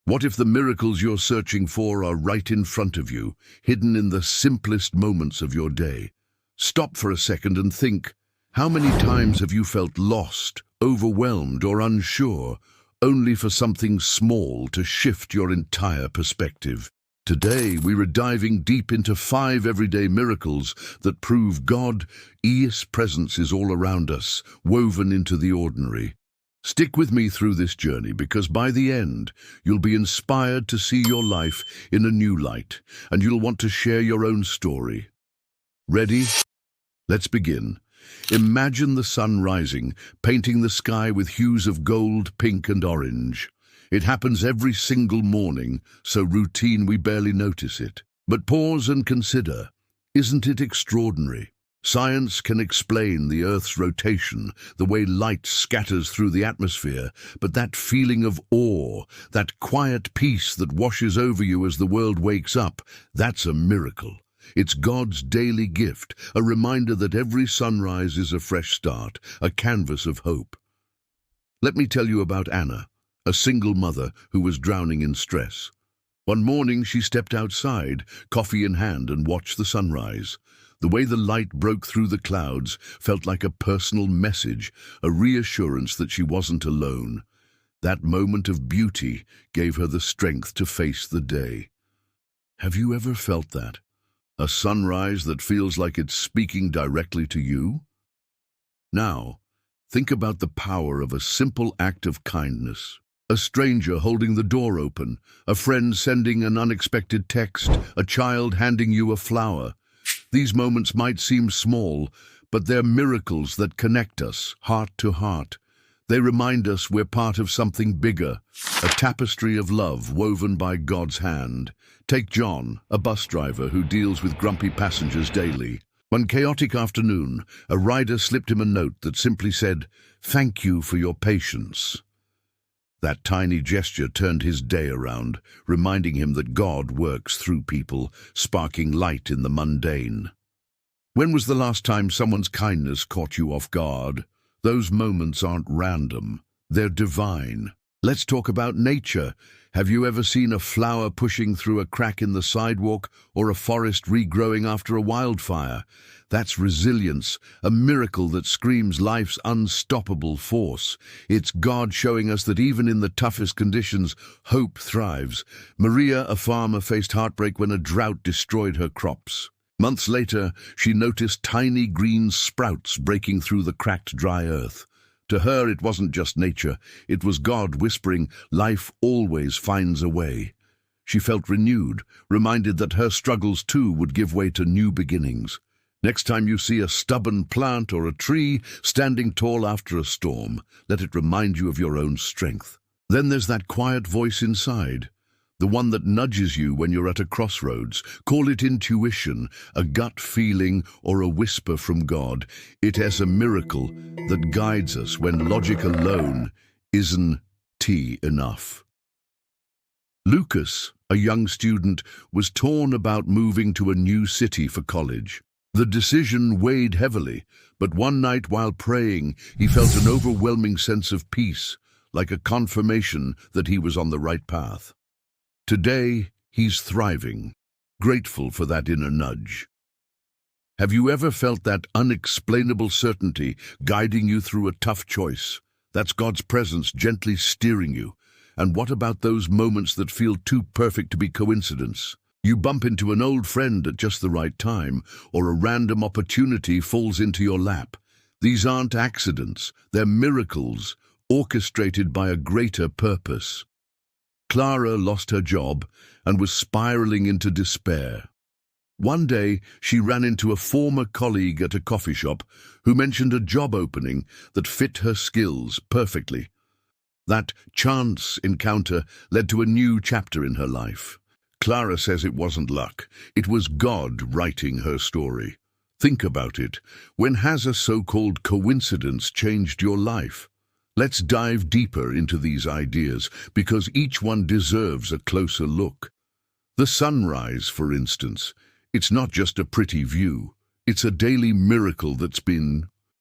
What if the miracles you're searching for are right in front of you, hidden in the simplest moments of your day? Stop for a second and think, how many times have you felt lost, overwhelmed, or unsure, only for something small to shift your entire perspective? Today, we are diving deep into 5 everyday miracles that prove God's presence is all around us, woven into the ordinary. Stick with me through this journey because by the end, you'll be inspired to see your life in a new light, and you'll want to share your own story. Ready? Let's begin. Imagine the sun rising, painting the sky with hues of gold, pink, and orange. It happens every single morning, so routine we barely notice it. But pause and consider, isn't it extraordinary? Science can explain the Earth's rotation, the way light scatters through the atmosphere, but that feeling of awe, that quiet peace that washes over you as the world wakes up, that's a miracle. It's God's daily gift, a reminder that every sunrise is a fresh start, a canvas of hope. Let me tell you about Anna, a single mother who was drowning in stress. One morning she stepped outside, coffee in hand, and watched the sunrise. The way the light broke through the clouds felt like a personal message, a reassurance that she wasn't alone. That moment of beauty gave her the strength to face the day. Have you ever felt that? A sunrise that feels like it's speaking directly to you? Now, think about the power of a simple act of kindness. A stranger holding the door open, a friend sending an unexpected text, a child handing you a flower. These moments might seem small, but they're miracles that connect us, heart to heart. They remind us we're part of something bigger, a tapestry of love woven by God's hand. Take John, a bus driver who deals with grumpy passengers daily. One chaotic afternoon, a rider slipped him a note that simply said, "Thank you for your patience." That tiny gesture turned his day around, reminding him that God works through people, sparking light in the mundane. When was the last time someone's kindness caught you off guard? Those moments aren't random, they're divine. Let's talk about nature. Have you ever seen a flower pushing through a crack in the sidewalk or a forest regrowing after a wildfire? That's resilience, a miracle that screams life's unstoppable force. It's God showing us that even in the toughest conditions, hope thrives. Maria, a farmer, faced heartbreak when a drought destroyed her crops. Months later, she noticed tiny green sprouts breaking through the cracked, dry earth. To her, it wasn't just nature, it was God whispering, "Life always finds a way." She felt renewed, reminded that her struggles too would give way to new beginnings. Next time you see a stubborn plant or a tree standing tall after a storm, let it remind you of your own strength. Then there's that quiet voice inside, the one that nudges you when you're at a crossroads. Call it intuition, a gut feeling, or a whisper from God. It is a miracle that guides us when logic alone isn't enough. Lucas, a young student, was torn about moving to a new city for college. The decision weighed heavily, but one night while praying, he felt an overwhelming sense of peace, like a confirmation that he was on the right path. Today, he's thriving, grateful for that inner nudge. Have you ever felt that unexplainable certainty guiding you through a tough choice? That's God's presence gently steering you. And what about those moments that feel too perfect to be coincidence? You bump into an old friend at just the right time, or a random opportunity falls into your lap. These aren't accidents, they're miracles, orchestrated by a greater purpose. Clara lost her job and was spiraling into despair. One day, she ran into a former colleague at a coffee shop who mentioned a job opening that fit her skills perfectly. That chance encounter led to a new chapter in her life. Clara says it wasn't luck, it was God writing her story. Think about it. When has a so-called coincidence changed your life? Let's dive deeper into these ideas, because each one deserves a closer look. The sunrise, for instance, it's not just a pretty view. It's a daily miracle that's been